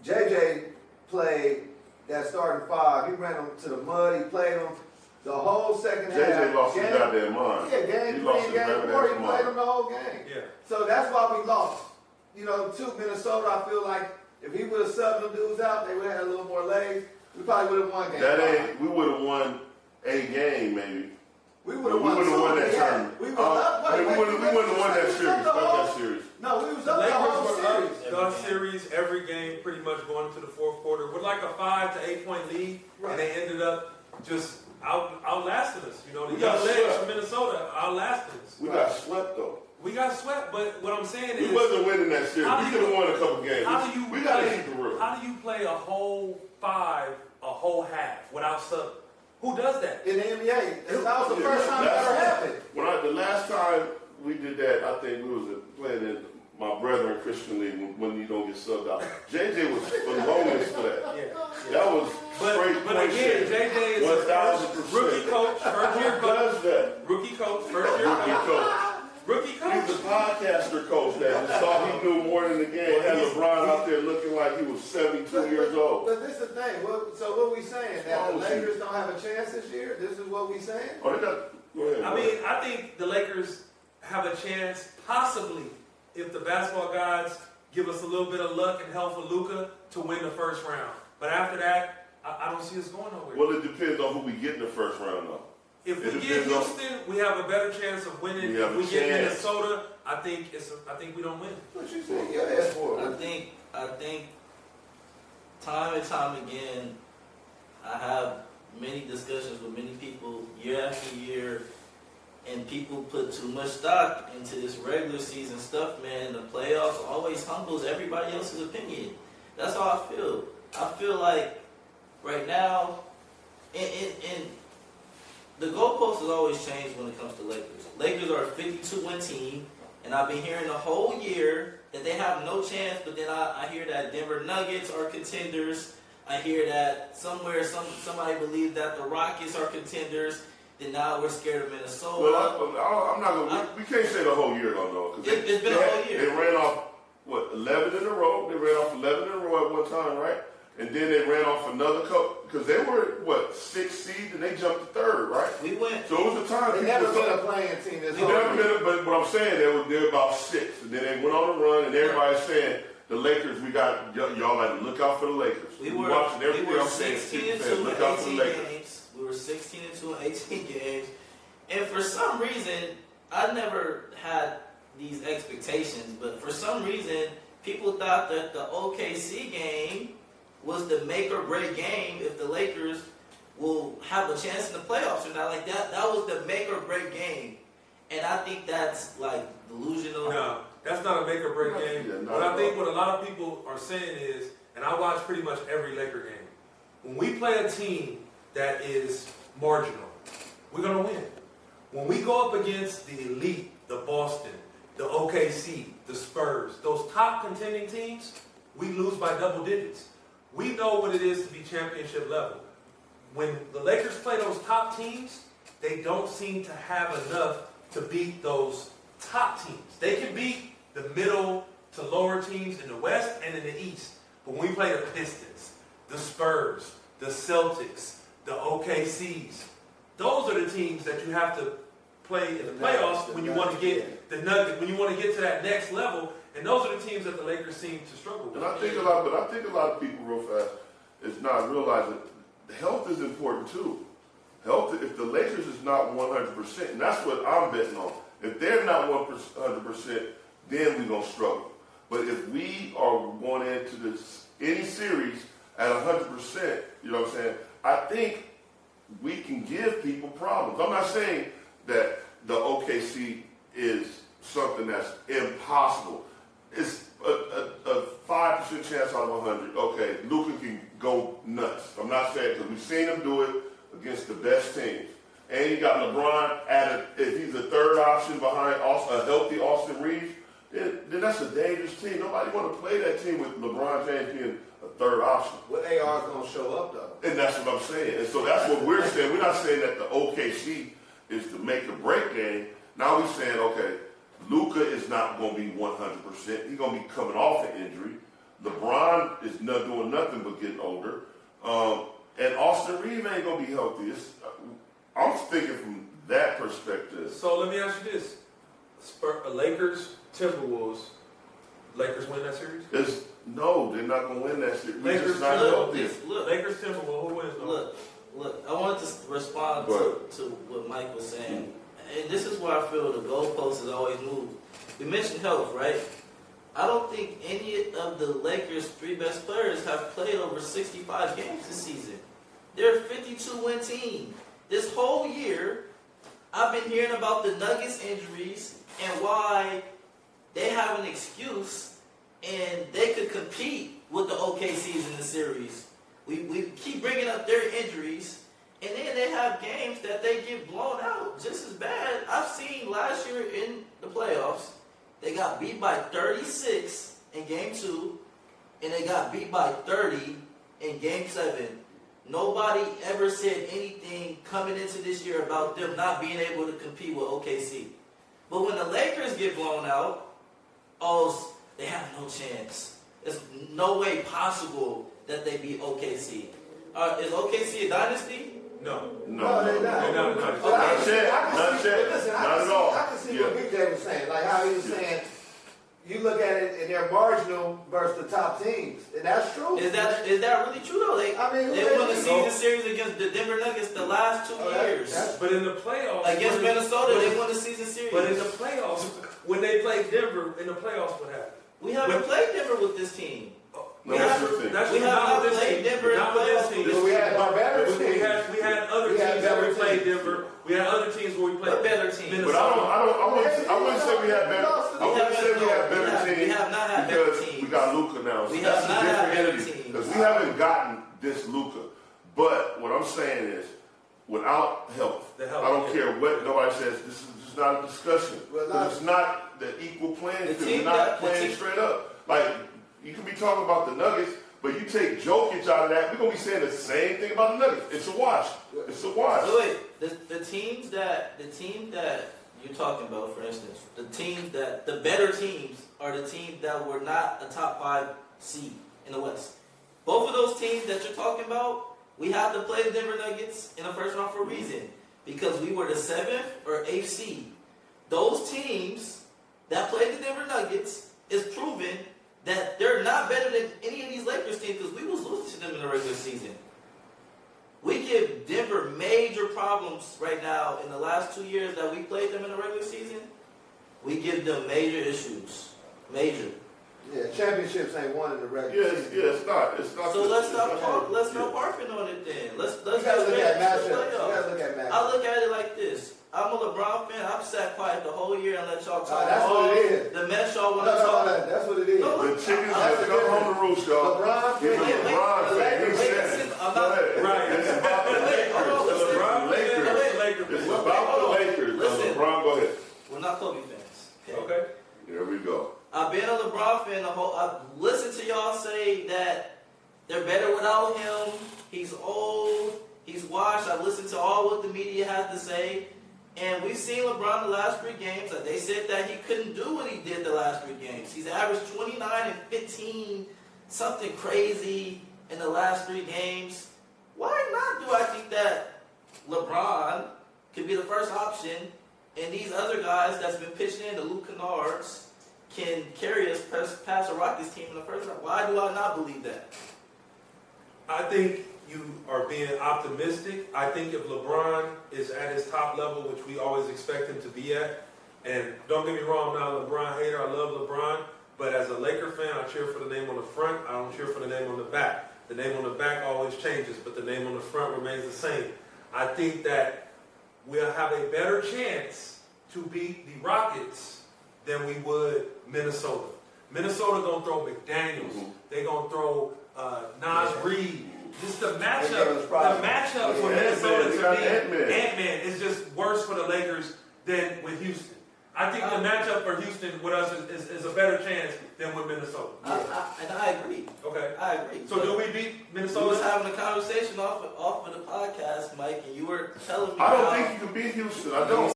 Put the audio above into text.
JJ played that starting five. He ran them to the mud. He played them the whole second half. JJ lost his goddamn mind. Yeah, game 3 and game 4, he played them the whole game. Yeah. So that's why we lost. You know, to Minnesota, I feel like if he would have subbed them dudes out, they would have had a little more legs. We probably would have won game 5. We would have won a game, maybe. We would have won that tournament. We wouldn't have won that series. No, we was The up the Lakers whole were series. up the series every game, pretty much going into the fourth quarter with like a 5 to 8 point lead, Right. and they ended up just outlasting us. You know, the We got young legs swept. from Minnesota outlasted us. We got swept though. We got swept, but what I'm saying is, We wasn't winning that series. How do We you- could have won a couple games. how do you We got to play? keep it real. How do you play a whole 5, a whole half without sub? Who does that? In the NBA. That was the first time it ever happened. The last time we did that, I think we was playing in my brother in Christian League when you don't get subbed out. JJ was felonious for that. Yeah. That was straight But point again, shit. JJ is a 1000%. rookie coach, first year Who coach, does that? rookie coach, first year Rookie coach, coach. rookie He's coach. a podcaster coach that saw he knew more than the game. Had LeBron out there looking like he was 72 years old. But this is the thing. So what we saying? That the Lakers don't have a chance this year? This is what we saying? Oh, they got. Go ahead. I mean, I think the Lakers have a chance, possibly, if the basketball gods give us a little bit of luck and help for Luka to win the first round. But after that, I don't see us going nowhere. Well, it depends on who we get in the first round, though. If it we get depends on- Houston, we have a better chance of winning. We have If a we get chance. Minnesota, I think we don't win. What you saying? Your ass for? I think time and time again, I have many discussions with many people year after year, and people put too much stock into this regular season stuff, man. The playoffs always humbles everybody else's opinion. That's how I feel. I feel like right now, and the goalpost has always changed when it comes to Lakers. Lakers are a 52-win team, and I've been hearing the whole year that they have no chance, but then I hear that Denver Nuggets are contenders. I hear that somewhere somebody believes that the Rockets are contenders. Then now we're scared of Minnesota. Well, I'm not gonna. We can't say the whole year though, because It's been a whole year. They ran off 11 in a row. They ran off 11 in a row at one time, right? And then they ran off another couple because they were 6th seed and they jumped to 3rd, right? We went. So it was a time. They never been a playing team this whole Never year. been, but what I'm saying, they were about 6th, and then they went on a run, and everybody's saying the Lakers. We got y'all like to look out for the Lakers. We were watching everything I'm 16 saying. and 2 in Look out for the 18 Lakers. games. We were 16 and 2 in 18 games. And for some reason, I never had these expectations, but for some reason, people thought that the OKC game was the make or break game if the Lakers will have a chance in the playoffs or not. Like that was the make or break game. And I think that's like delusional. No, that's not a make or break game. Yeah, But I think what a lot of people are saying is, and I watch pretty much every Laker game, when we play a team that is marginal, we're going to win. When we go up against the elite, the Boston, the OKC, the Spurs, those top contending teams, we lose by double digits. We know what it is to be championship level. When the Lakers play those top teams, they don't seem to have enough to beat those top teams. They can beat the middle to lower teams in the West and in the East. But when we play the Pistons, the Spurs, the Celtics, the OKCs, those are the teams that you have to play in the playoffs when you want to get the Nuggets, when you want to get to that next level. And those are the teams that the Lakers seem to struggle with. And I think a lot of people real fast is not realizing health is important too. Health, if the Lakers is not 100%, and that's what I'm betting on. If they're not 100%, then we're gonna struggle. But if we are going into this any series at 100%, you know what I'm saying? I think we can give people problems. I'm not saying that the OKC is something that's impossible. It's a 5% chance out of 100. Okay, Luka can go nuts. I'm not saying, because we've seen him do it against the best teams. And you got LeBron if he's a third option behind a healthy Austin Reeves, then that's a dangerous team. Nobody want to play that team with LeBron James being a third option. What AR is going to show up, though. And that's what I'm saying. And so that's what we're saying. We're not saying that the OKC is the make or break game. Now we're saying, okay, Luka is not going to be 100%. He's going to be coming off an injury. LeBron is not doing nothing but getting older. And Austin Reeves ain't gonna be healthy. I'm thinking from that perspective. So let me ask you this: Lakers, Timberwolves. Lakers win that series? No, they're not gonna win that series. Lakers, not healthy. Lakers, Timberwolves. Who wins? Look. I wanted to respond to what Mike was saying, and this is where I feel the goalpost has always moved. We mentioned health, right? I don't think any of the Lakers' 3 best players have played over 65 games this season. They're a 52-win team. This whole year, I've been hearing about the Nuggets injuries and why they have an excuse and they could compete with the OKCs in the series. We keep bringing up their injuries, and then they have games that they get blown out just as bad. I've seen last year in the playoffs, they got beat by 36 in Game 2, and they got beat by 30 in Game 7. Nobody ever said anything coming into this year about them not being able to compete with OKC. But when the Lakers get blown out, they have no chance. There's no way possible that they beat OKC. Is OKC a dynasty? No. No, they're not. They're not. Not yet. Not at all. I can see what BJ was saying. Like how he was saying, you look at it and they're marginal versus the top teams. And that's true. Is that really true though? They won the season series against the Denver Nuggets the last 2 years. But in the playoffs, Against Minnesota, they won the season series. But in the playoffs, when they played Denver in the playoffs, what happened? We haven't played Denver with this team. No, that's the thing. We have not played Denver in the Not with this playoffs. team. We had better teams. We had other teams that we played Denver. We had other teams where we played What better teams? But I wouldn't say we had better. I wouldn't say we had better teams. We have not had better Because teams. we got Luka now. So We that's have a not had different better entity. teams. Because we haven't gotten this Luka. But what I'm saying is, without health, The health, I don't yeah. care what nobody says. This is not a discussion. Well, Because it's not the equal playing The field. team We're not that- the playing team- straight up. Like, you can be talking about the Nuggets, but you take Jokic out of that, we're going to be saying the same thing about the Nuggets. It's a wash. It's a wash. So wait, the teams that you're talking about, for instance, the better teams are the teams that were not a top 5 seed in the West. Both of those teams that you're talking about, we have to play the Denver Nuggets in the first round for a reason. Because we were the 7th or 8th seed. Those teams that played the Denver Nuggets is proven that they're not better than any of these Lakers teams because we was losing to them in the regular season. We give Denver major problems right now in the last 2 years that we played them in the regular season. We give them major issues. Major. Yeah, championships ain't won in the regular season. It's not. So let's stop harping on it then. Let's You gotta look at matchups. You playoffs. gotta look at matchups. I look at it like this. I'm a LeBron fan. I've sat quiet the whole year and let y'all talk. That's what it is. The mess y'all No, want to talk. that's what it is. No, The chickens That's that the come home to roost, y'all. LeBron He's a fan. LeBron fan. He said it. I'm Go not. ahead. Right. It's about the Lakers. Hold on, It's the listen. Lakers. It's Lakers. about the Lakers. Listen. LeBron, go ahead. We're not Kobe fans. Okay. Here we go. I've been a LeBron fan I've listened to y'all say that they're better without him. He's old. He's washed. I've listened to all what the media has to say. And we've seen LeBron the last 3 games. They said that he couldn't do what he did the last 3 games. He's averaged 29 and 15, something crazy in the last 3 games. Why not do I think that LeBron could be the first option and these other guys that's been pitching in, the Luke Kennards, can carry us past the Rockets team in the first round? Why do I not believe that? I think you are being optimistic. I think if LeBron is at his top level, which we always expect him to be at, and don't get me wrong, I'm not a LeBron hater. I love LeBron. But as a Laker fan, I cheer for the name on the front. I don't cheer for the name on the back. The name on the back always changes, but the name on the front remains the same. I think that we'll have a better chance to beat the Rockets than we would Minnesota. Minnesota gonna throw McDaniels. They gonna throw Nas Reed. Just the matchup for Minnesota to me, Ant-Man is just worse for the Lakers than with Houston. I think the matchup for Houston with us is a better chance than with Minnesota. And I agree. Okay. I agree. So do we beat Minnesota? We was having a conversation off of the podcast, Mike, and you were telling me I don't how think you can beat Houston. I don't.